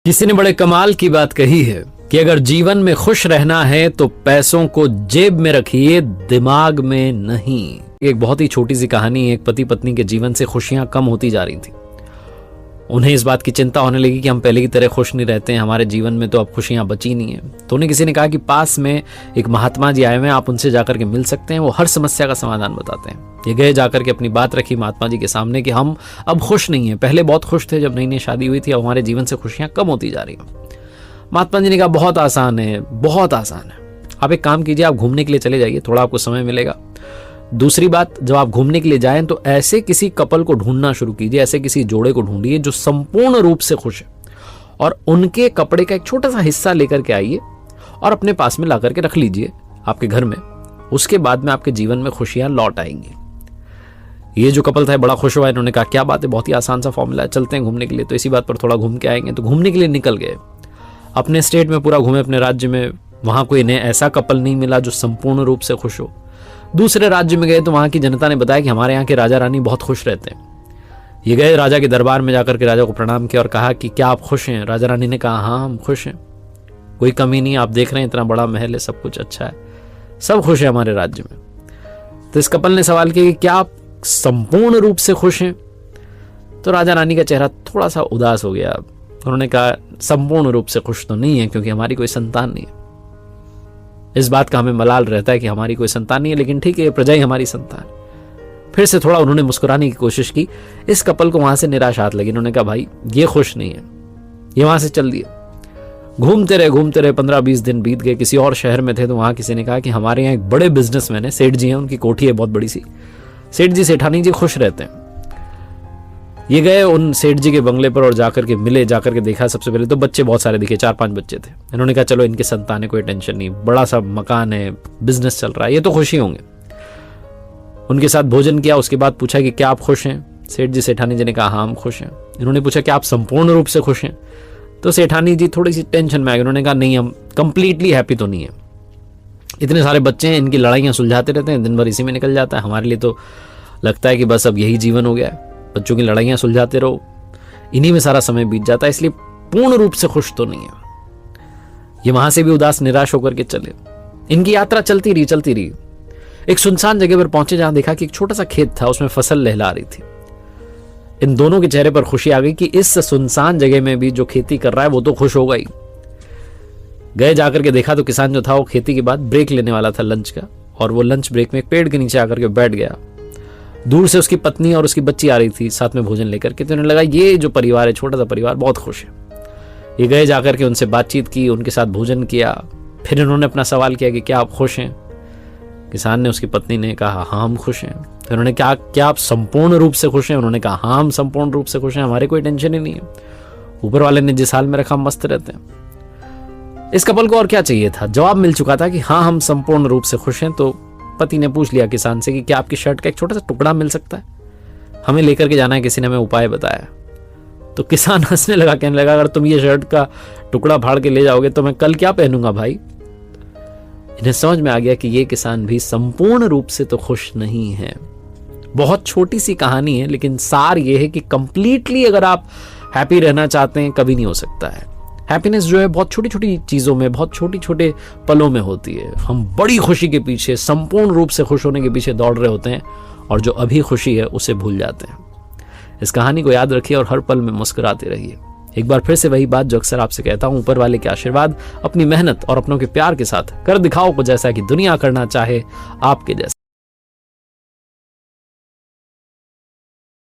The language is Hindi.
किसी ने बड़े कमाल की बात कही है कि अगर जीवन में खुश रहना है तो पैसों को जेब में रखिए, दिमाग में नहीं। एक बहुत ही छोटी सी कहानी, एक पति पत्नी के जीवन से खुशियां कम होती जा रही थी। उन्हें इस बात की चिंता होने लगी कि हम पहले की तरह खुश नहीं रहते हैं, हमारे जीवन में तो अब खुशियां बची नहीं है। तो उन्हें किसी ने कहा कि पास में एक महात्मा जी आए हुए हैं, आप उनसे जाकर के मिल सकते हैं, वो हर समस्या का समाधान बताते हैं। ये गए, जाकर के अपनी बात रखी महात्मा जी के सामने कि हम अब खुश नहीं हैं, पहले बहुत खुश थे जब नई नई शादी हुई थी, अब हमारे जीवन से खुशियां कम होती जा रही हैं। महात्मा जी ने कहा बहुत आसान है, बहुत आसान है। आप एक काम कीजिए, आप घूमने के लिए चले जाइए, थोड़ा आपको समय मिलेगा। दूसरी बात, जब आप घूमने के लिए जाएं तो ऐसे किसी कपल को ढूंढना शुरू कीजिए, ऐसे किसी जोड़े को ढूंढिए जो संपूर्ण रूप से खुश है, और उनके कपड़े का एक छोटा सा हिस्सा लेकर के आइए और अपने पास में ला करके रख लीजिए आपके घर में। उसके बाद में आपके जीवन में खुशियां लौट आएंगी। ये जो कपल था बड़ा खुश हुआ, इन्होंने कहा क्या बात है, बहुत ही आसान सा फॉर्मूला है, चलते हैं घूमने के लिए। तो इसी बात पर थोड़ा घूम के आएंगे। तो घूमने के लिए निकल गए, अपने स्टेट में पूरा घूमे, अपने राज्य में। वहां कोई इन्हें ऐसा कपल नहीं मिला जो संपूर्ण रूप से खुश हो। दूसरे राज्य में गए तो वहां की जनता ने बताया कि हमारे यहाँ के राजा रानी बहुत खुश रहते हैं। ये गए राजा के दरबार में, जाकर के राजा को प्रणाम किया और कहा कि क्या आप खुश हैं। राजा रानी ने कहा हाँ हम खुश हैं, कोई कमी नहीं, आप देख रहे हैं इतना बड़ा महल है, सब कुछ अच्छा है, सब खुश है हमारे राज्य में। तो इस कपल ने सवाल किया कि क्या आप संपूर्ण रूप से खुश हैं। तो राजा रानी का चेहरा थोड़ा सा उदास हो गया। उन्होंने कहा संपूर्ण रूप से खुश तो नहीं है, क्योंकि हमारी कोई संतान नहीं है। इस बात का हमें मलाल रहता है कि हमारी कोई संतान नहीं है, लेकिन ठीक है, प्रजा ही हमारी संतान। फिर से थोड़ा उन्होंने मुस्कुराने की कोशिश की। इस कपल को वहां से निराशा हाथ लगी। उन्होंने कहा भाई ये खुश नहीं है, ये वहां से चल दिए। घूमते रहे 15-20 दिन बीत गए। किसी और शहर में थे तो वहां किसी ने कहा कि हमारे यहाँ एक बड़े बिजनेसमैन है, सेठ जी हैं, उनकी कोठी है बहुत बड़ी सी, सेठ जी सेठानी जी खुश रहते हैं। ये गए उन सेठ जी के बंगले पर और जाकर के मिले, जाकर के देखा। सबसे पहले तो बच्चे बहुत सारे दिखे, 4-5 बच्चे थे। इन्होंने कहा चलो इनके संतान है, कोई टेंशन नहीं, बड़ा सा मकान है, बिजनेस चल रहा है, ये तो खुशी होंगे। उनके साथ भोजन किया। उसके बाद पूछा कि क्या आप खुश हैं। सेठ जी सेठानी जी ने कहा हाँ हम खुश हैं। इन्होंने पूछा क्या आप संपूर्ण रूप से खुश हैं। तो सेठानी जी थोड़ी सी टेंशन में आ गई। उन्होंने कहा नहीं, हम कंप्लीटली हैप्पी तो नहीं है, इतने सारे बच्चे हैं, इनकी लड़ाइयाँ सुलझाते रहते हैं, दिन भर इसी में निकल जाता है, हमारे लिए तो लगता है कि बस अब यही जीवन हो गया है, बच्चों की लड़ाइयाँ सुलझाते रहो, इन्हीं में सारा समय बीत जाता है, इसलिए पूर्ण रूप से खुश तो नहीं है। ये वहां से भी उदास निराश होकर के चले। इनकी यात्रा चलती रही। एक सुनसान जगह पर पहुंचे जहां देखा कि एक छोटा सा खेत था, उसमें फसल लहला रही थी। इन दोनों के चेहरे पर खुशी आ गई कि इस सुनसान जगह में भी जो खेती कर रहा है वो तो खुश होगा ही। गए, जाकर के देखा तो किसान जो था वो खेती के बाद ब्रेक लेने वाला था लंच का, और वो लंच ब्रेक में एक पेड़ के नीचे आकर के बैठ गया। दूर से उसकी पत्नी और उसकी बच्ची आ रही थी साथ में भोजन लेकर के। तो उन्हें लगा ये जो परिवार है, छोटा सा परिवार, बहुत खुश है। ये गए, जाकर के उनसे बातचीत की, उनके साथ भोजन किया। फिर इन्होंने अपना सवाल किया कि क्या आप खुश हैं। किसान ने, उसकी पत्नी ने कहा हाँ हम खुश हैं। फिर उन्होंने कहा क्या आप संपूर्ण रूप से खुश हैं। उन्होंने कहा हाँ हम संपूर्ण रूप से खुश हैं, हमारे कोई टेंशन ही नहीं है, ऊपर वाले ने जिस हाल में रखा मस्त रहते हैं। इस कपल को और क्या चाहिए था, जवाब मिल चुका था कि हाँ हम संपूर्ण रूप से खुश हैं। तो पति ने पूछ लिया किसान से कि क्या आपकी शर्ट का एक छोटा सा टुकड़ा मिल सकता है, हमें लेकर के जाना है, किसी ने हमें उपाय बताया। तो किसान हंसने लगा, कहने लगा अगर तुम ये शर्ट का टुकड़ा फाड़ के ले जाओगे तो मैं कल क्या पहनूंगा भाई। इन्हें समझ में आ गया कि ये किसान भी संपूर्ण रूप से तो खुश नहीं है। बहुत छोटी सी कहानी है, लेकिन सार ये है कि कंप्लीटली अगर आप हैप्पी रहना चाहते हैं, कभी नहीं हो सकता है। हैप्पीनेस जो है बहुत छोटी छोटी चीज़ों में, बहुत छोटे छोटे पलों में होती है। हम बड़ी खुशी के पीछे, संपूर्ण रूप से खुश होने के पीछे दौड़ रहे होते हैं, और जो अभी खुशी है उसे भूल जाते हैं। इस कहानी को याद रखिए और हर पल में मुस्कुराते रहिए। एक बार फिर से वही बात जो अक्सर आपसे कहता हूं, ऊपर वाले के आशीर्वाद, अपनी मेहनत और अपनों के प्यार के साथ कर दिखाओ कुछ ऐसा कि दुनिया करना चाहे आपके जैसा।